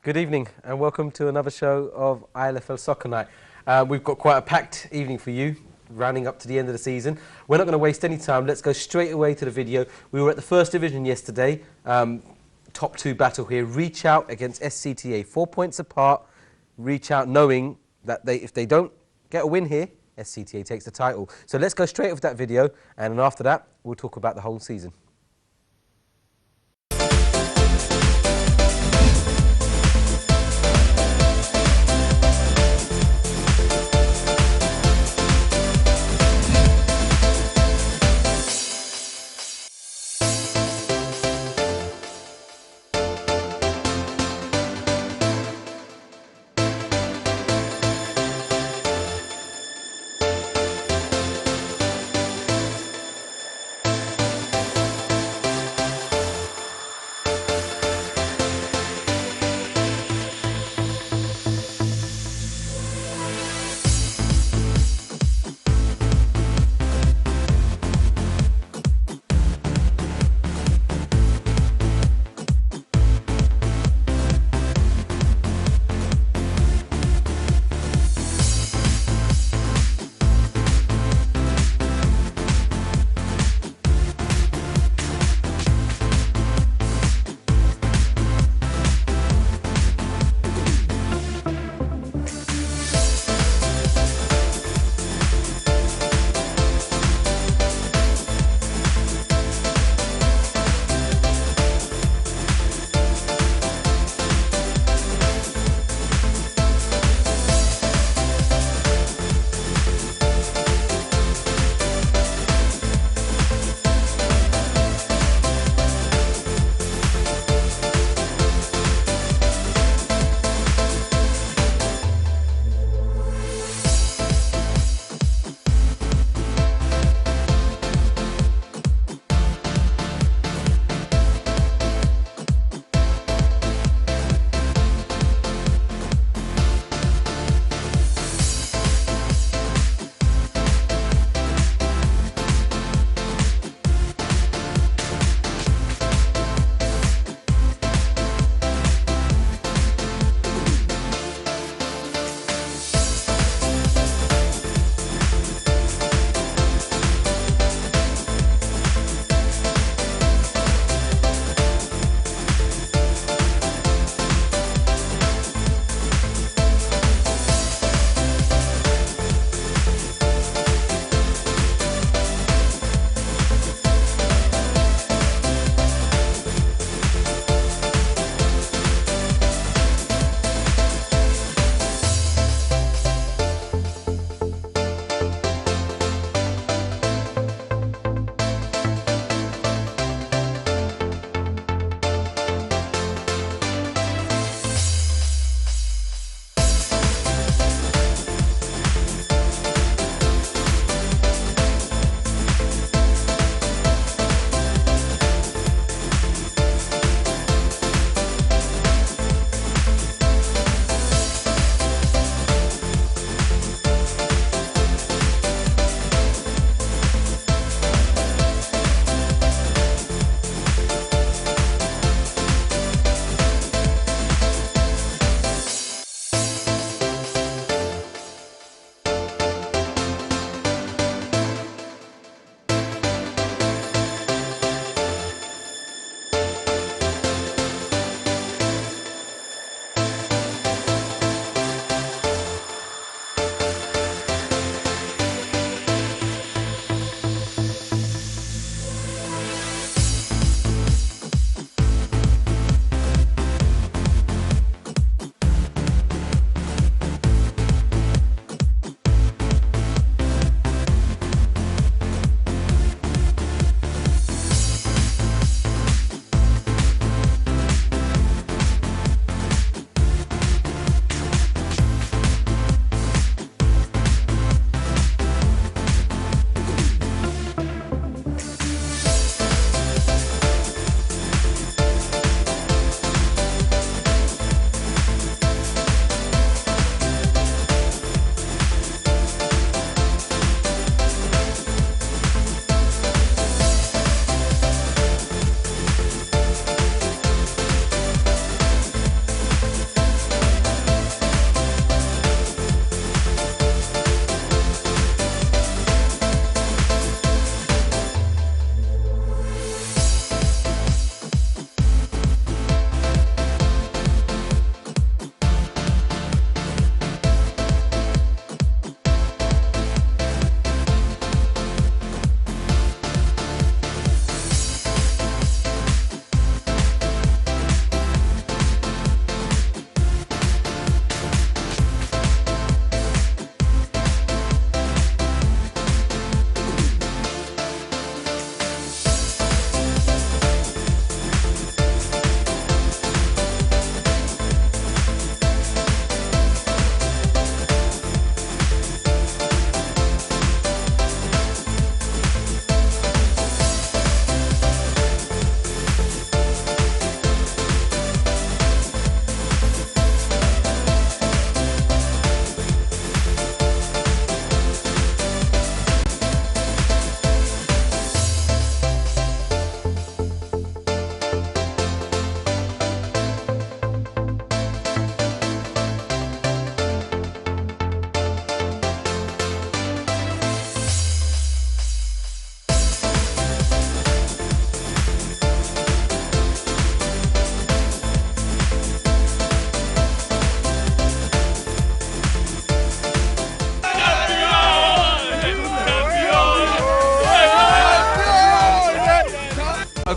Good evening and welcome to another show of ILFL Soccer Night. We've got quite a packed evening for you, rounding up to the end of the season. We're not going to waste any time. Let's go straight away to the video. We were at the First Division yesterday. Top two battle here. Reach out against SCTA. 4 points apart. Reach out knowing that if they don't get a win here, SCTA takes the title. So let's go straight off that video, and then after that, we'll talk about the whole season.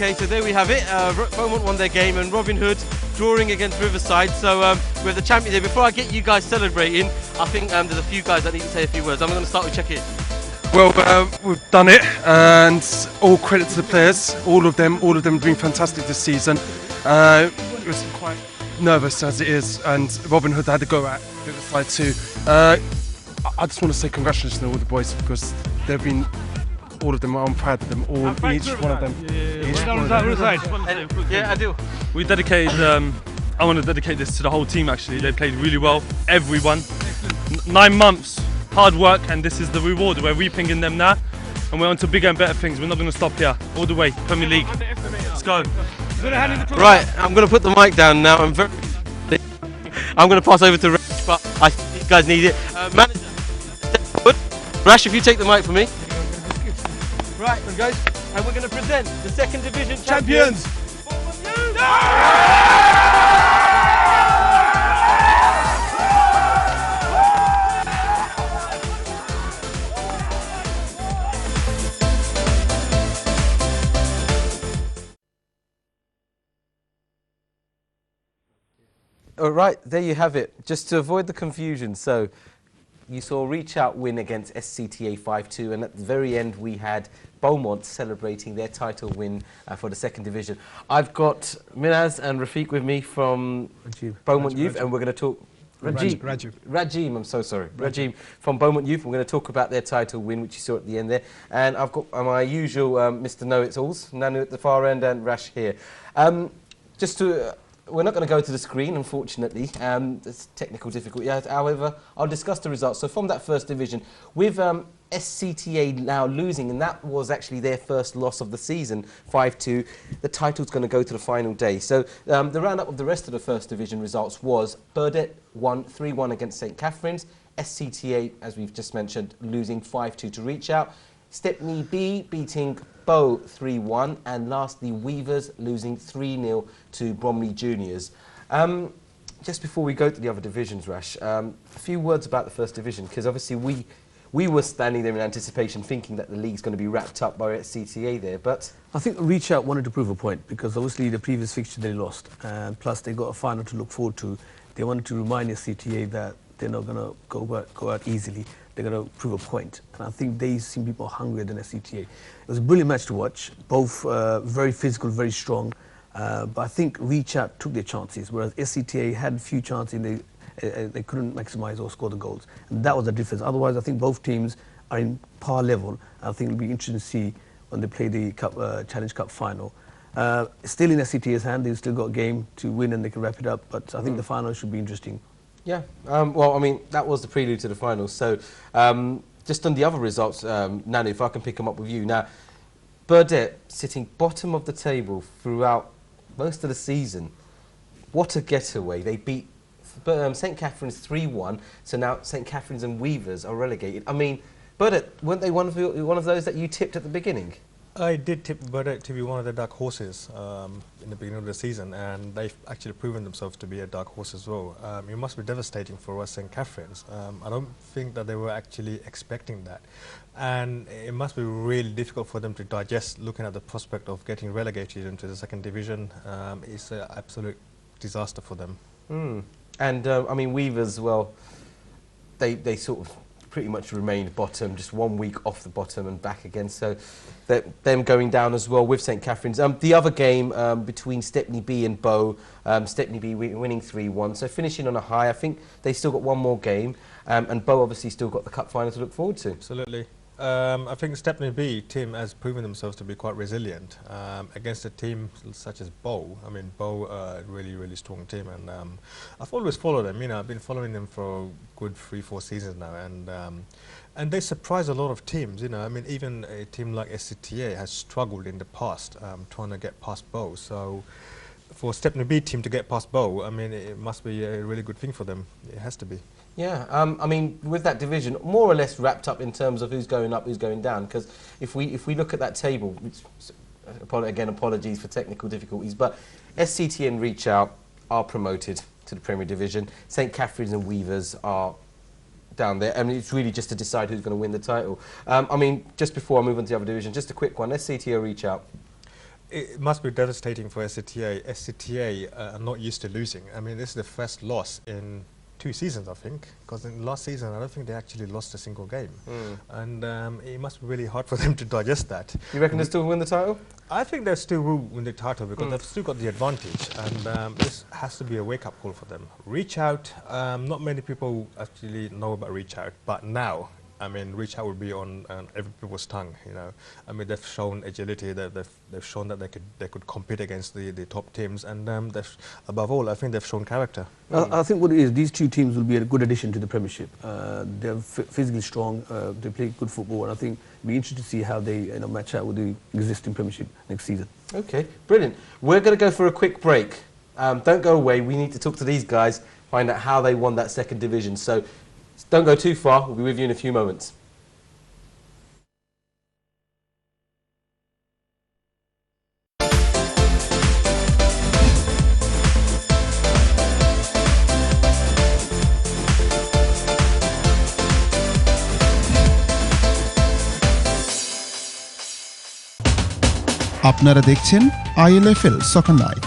Okay, so there we have it. Beaumont won their game and Robin Hood drawing against Riverside. So we're the champions here. Before I get you guys celebrating, I think there's a few guys that need to say a few words. I'm going to start with Check-In. Well, we've done it, and all credit to the players. All of them have been fantastic this season. It was quite nervous as it is, and Robin Hood had to go at Riverside too. I just want to say congratulations to all the boys because they've been. All of them, I'm proud of them. Each one of them. Yeah, I do. We dedicated. I want to dedicate this to the whole team. Actually, they played really well. Everyone. 9 months hard work, and this is the reward. We're reaping in them now, and we're on to bigger and better things. We're not going to stop here. All the way, Premier League. Let's go. Right, I'm going to put the mic down now. I'm going to pass over to Rash, but I think these guys need it. Manager, step forward. Rash, if you take the mic for me. Right, guys, and we're going to present the second division champions. All right, there you have it. Just to avoid the confusion, so you saw Reach Out win against SCTA 5-2, and at the very end we had Beaumont celebrating their title win for the second division. I've got Minaz and Rafiq with me from Beaumont Youth, and we're going to talk. Rajim, I'm so sorry. Rajim from Beaumont Youth. We're going to talk about their title win, which you saw at the end there. And I've got my usual Mr. Know-It-Alls, Nanu at the far end and Rash here. We're not going to go to the screen, unfortunately. There's technical difficulty. However, I'll discuss the results. So from that first division, with SCTA now losing, and that was actually their first loss of the season, 5-2, the title's going to go to the final day. So the roundup of the rest of the first division results was Burdett won 3-1 against St Catherine's, SCTA, as we've just mentioned, losing 5-2 to Reach Out, Stepney B beating Bow 3-1, and lastly Weavers losing 3-0 to Bromley Juniors. Just before we go to the other divisions, Rash, a few words about the first division, because obviously we were standing there in anticipation thinking that the league's going to be wrapped up by SCTA there, but... I think Reach Out wanted to prove a point, because obviously the previous fixture they lost, and plus they got a final to look forward to. They wanted to remind SCTA that they're not going to go out easily. They're going to prove a point. And I think they seem people hungrier than SCTA. It was a brilliant match to watch, both very physical, very strong. But I think Reach Out took their chances, whereas SCTA had a few chances and they couldn't maximise or score the goals. And that was the difference. Otherwise, I think both teams are in par level. I think it'll be interesting to see when they play the Challenge Cup final. Still in SCTA's hand, they've still got a game to win and they can wrap it up. But I think the final should be interesting. Yeah, well, I mean, that was the prelude to the finals. So, just on the other results, Nanu, if I can pick them up with you. Now, Burdett sitting bottom of the table throughout most of the season. What a getaway. They beat St Catherine's 3-1, so now St Catherine's and Weavers are relegated. I mean, Burdett, weren't they one of those that you tipped at the beginning? I did tip Burdett to be one of the dark horses in the beginning of the season, and they've actually proven themselves to be a dark horse as well. It must be devastating for us St Catherine's. I don't think that they were actually expecting that, and it must be really difficult for them to digest looking at the prospect of getting relegated into the second division. It's an absolute disaster for them. And I mean, Weavers, well, they sort of pretty much remained bottom, just 1 week off the bottom and back again. So them going down as well with St Catherine's. The other game between Stepney B and Bow, Stepney B winning 3-1, so finishing on a high. I think they still got one more game, and Bow obviously still got the cup final to look forward to. Absolutely. I think Stepney B team has proven themselves to be quite resilient against a team such as Bow. I mean, Bow are a really, really strong team, and I've always followed them. You know, I've been following them for a good 3-4 seasons now, and they surprise a lot of teams. You know, I mean, even a team like SCTA has struggled in the past trying to get past Bow. So for Stepney B team to get past Bow, I mean, it must be a really good thing for them. It has to be. Yeah, I mean, with that division more or less wrapped up in terms of who's going up, who's going down. Because if we look at that table, which, again, apologies for technical difficulties, but SCT and Reach Out are promoted to the Premier Division. St Catherine's and Weavers are down there. I mean, it's really just to decide who's going to win the title. I mean, just before I move on to the other division, just a quick one. SCT or Reach Out? It must be devastating for SCTA. SCTA are not used to losing. I mean, this is the first loss in 2 seasons, I think, because in last season, I don't think they actually lost a single game. And it must be really hard for them to digest that. You reckon they still win the title? I think they still will win the title because they've still got the advantage, and this has to be a wake-up call for them. Reach Out, not many people actually know about Reach Out, but now, I mean, Reach Out will be on every people's tongue, you know. I mean, they've shown agility, they've shown that they could compete against the top teams, and above all, I think they've shown character. I think what it is, these 2 teams will be a good addition to the Premiership. They're physically strong, they play good football, and I think it'll be interesting to see how they match out with the existing Premiership next season. Okay, brilliant. We're going to go for a quick break. Don't go away. We need to talk to these guys, find out how they won that second division. So don't go too far. We'll be with you in a few moments. আপনারা দেখছেন ILFL সকার night.